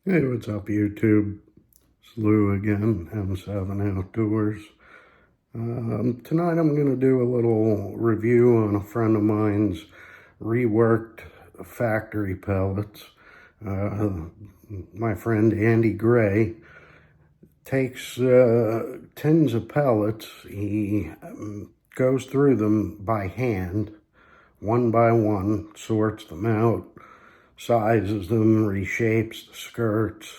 Hey, what's up, YouTube? It's Lou again, M7 Outdoors. Tonight I'm going to do a little review on a friend of mine's reworked factory pellets. My friend Andy Gray takes tins of pellets. He goes through them by hand, one by one, sorts them out, sizes them, reshapes the skirts,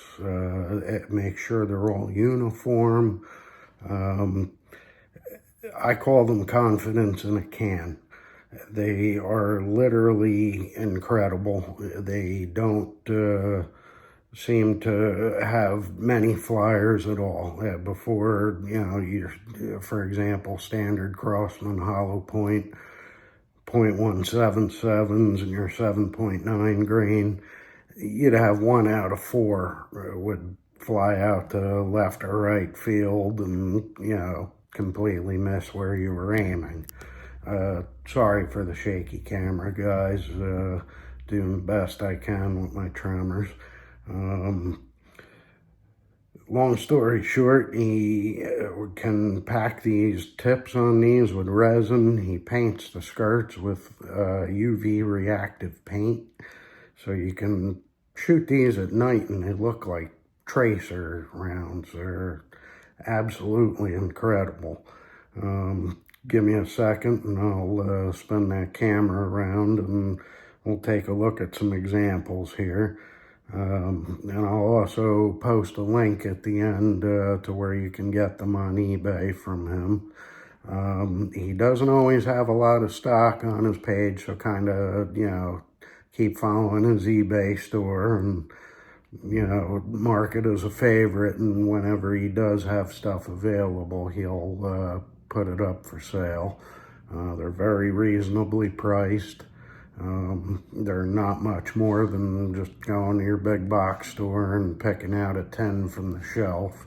makes sure they're all uniform. I call them confidence in a can. They are literally incredible. They don't seem to have many flyers at all. Before, for example, standard Crossman hollow point, 0.177s and your 7.9 grain, you'd have 1 out of 4 would fly out to left or right field and, completely miss where you were aiming. Sorry for the shaky camera, guys. Doing the best I can with my tremors. Long story short, he can pack these tips on these with resin. He paints the skirts with UV reactive paint. So you can shoot these at night and they look like tracer rounds. They're absolutely incredible. Give me a second and I'll spin that camera around and we'll take a look at some examples here. And I'll also post a link at the end to where you can get them on eBay from him. He doesn't always have a lot of stock on his page, so kind of, keep following his eBay store and, mark it as a favorite. And whenever he does have stuff available, he'll put it up for sale. They're very reasonably priced. They're not much more than just going to your big box store and picking out a 10 from the shelf.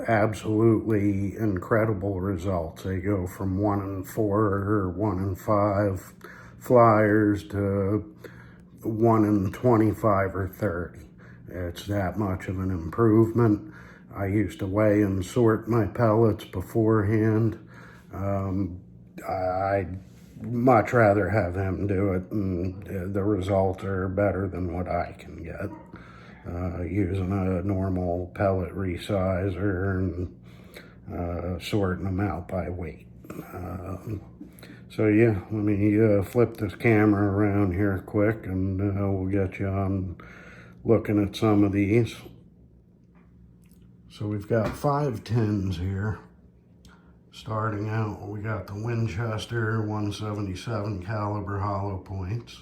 Absolutely incredible results. They go from 1 in 4 or 1 in 5 flyers to 1 in 25 or 30. It's that much of an improvement. I used to weigh and sort my pellets beforehand. I'd much rather have him do it, and the results are better than what I can get using a normal pellet resizer and sorting them out by weight. So yeah, let me flip this camera around here quick and we'll get you on looking at some of these. So we've got 5 tins here. Starting out, we got the Winchester 177 caliber hollow points.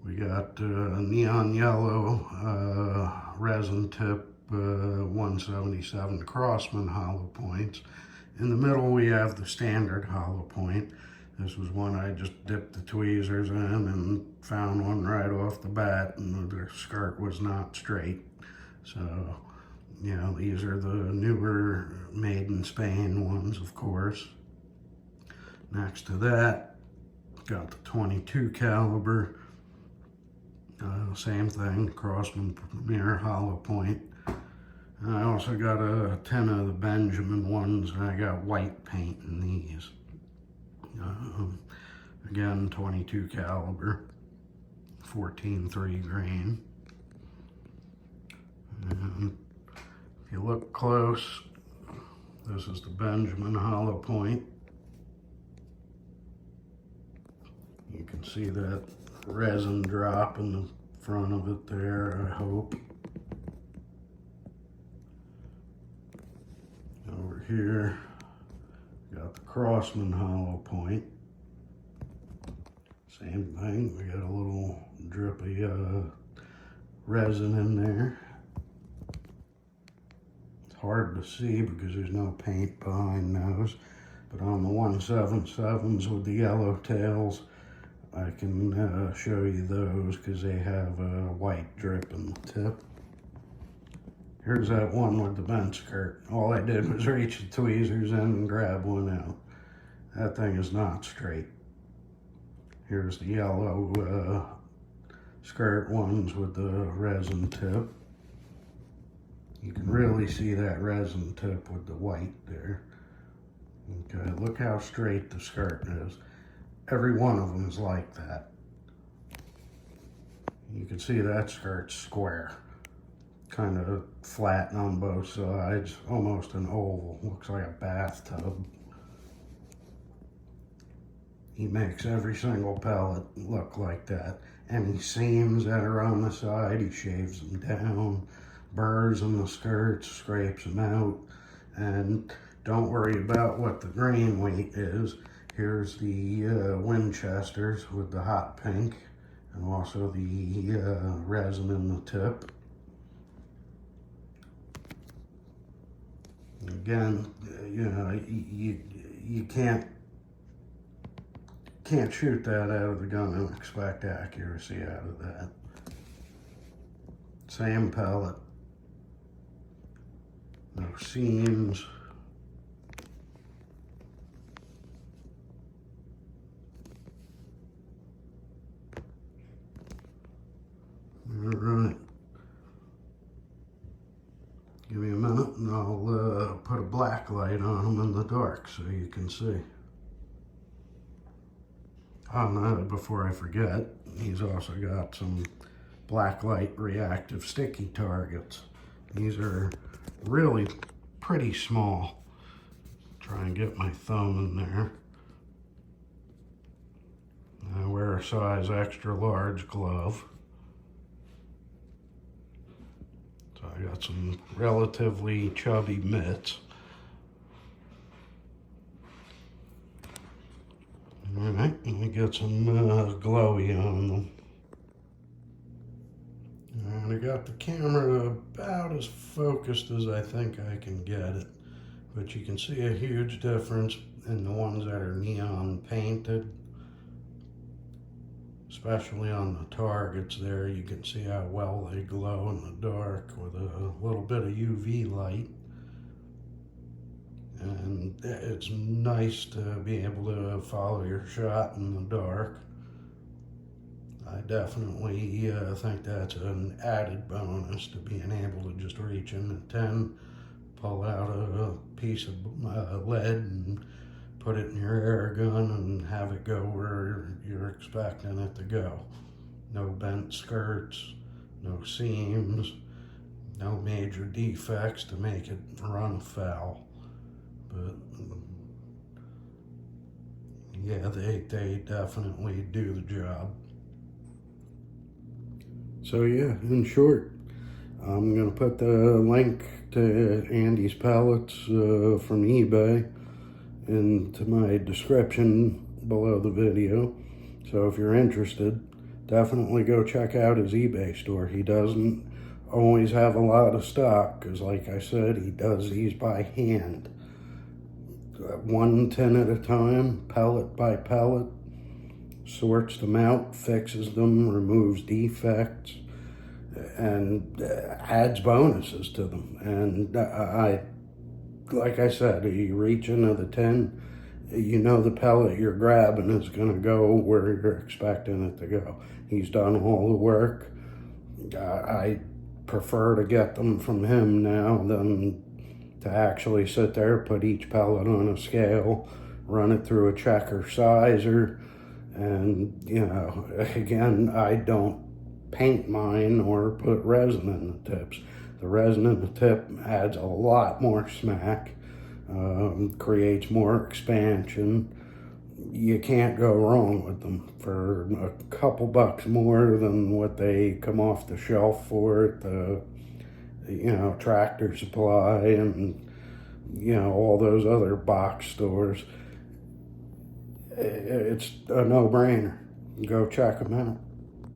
We got neon yellow resin tip 177 Crossman hollow points. In the middle, we have the standard hollow point. This was one I just dipped the tweezers in and found one right off the bat, and the skirt was not straight. So, these are the newer made in Spain ones, of course. Next to that, got the 22 caliber. Same thing, Crossman Premier hollow point. And I also got a 10 of the Benjamin ones, and I got white paint in these. Again, 22 caliber, 14.3 grain. And if you look close, this is the Benjamin hollow point. You can see that resin drop in the front of it there, I hope. Over here, got the Crossman hollow point. Same thing, we got a little drippy resin in there. It's hard to see because there's no paint behind those, but on the 177s with the yellow tails, I can show you those because they have a white drip in the tip. Here's that one with the bent skirt. All I did was reach the tweezers in and grab one out. That thing is not straight. Here's the yellow skirt ones with the resin tip. You can really see that resin tip with the white there. Okay, look how straight the skirt is. Every one of them is like that. You can see that skirt's square. Kind of flat on both sides, almost an oval. Looks like a bathtub. He makes every single pellet look like that. Any seams that are on the side, he shaves them down. Burrs in the skirts, scrapes them out. And don't worry about what the grain weight is. Here's the Winchesters with the hot pink, and also the resin in the tip. Again, you know, you can't shoot that out of the gun and expect accuracy out of that. Same pellet. No seams. All right. Give me a minute and I'll put a black light on them in the dark so you can see. Oh no, before I forget, he's also got some black light reactive sticky targets. These are really pretty small. Try and get my thumb in there. I wear a size extra large glove. So I got some relatively chubby mitts. All right, let me get some glowy on them. And I got the camera about as focused as I think I can get it. But you can see a huge difference in the ones that are neon painted. Especially on the targets there, you can see how well they glow in the dark with a little bit of UV light. And it's nice to be able to follow your shot in the dark. I definitely think that's an added bonus to being able to just reach in the tin, pull out a piece of lead and put it in your air gun and have it go where you're expecting it to go. No bent skirts, no seams, no major defects to make it run foul. But yeah, they definitely do the job. So yeah, in short, I'm gonna put the link to Andy's pellets from eBay into my description below the video. So if you're interested, definitely go check out his eBay store. He doesn't always have a lot of stock because, like I said, he does these by hand. 1 tin at a time, pellet by pellet, sorts them out, fixes them, removes defects, and adds bonuses to them. And like I said, you reach into the tin, you know the pellet you're grabbing is going to go where you're expecting it to go. He's done all the work. I prefer to get them from him now than to actually sit there, put each pellet on a scale, run it through a checker sizer, and, you know, again, I don't paint mine or put resin in the tips. The resin in the tip adds a lot more smack, creates more expansion. You can't go wrong with them for a couple bucks more than what they come off the shelf for at the, you know, Tractor Supply and, you know, all those other box stores. It's a no-brainer. Go check them out.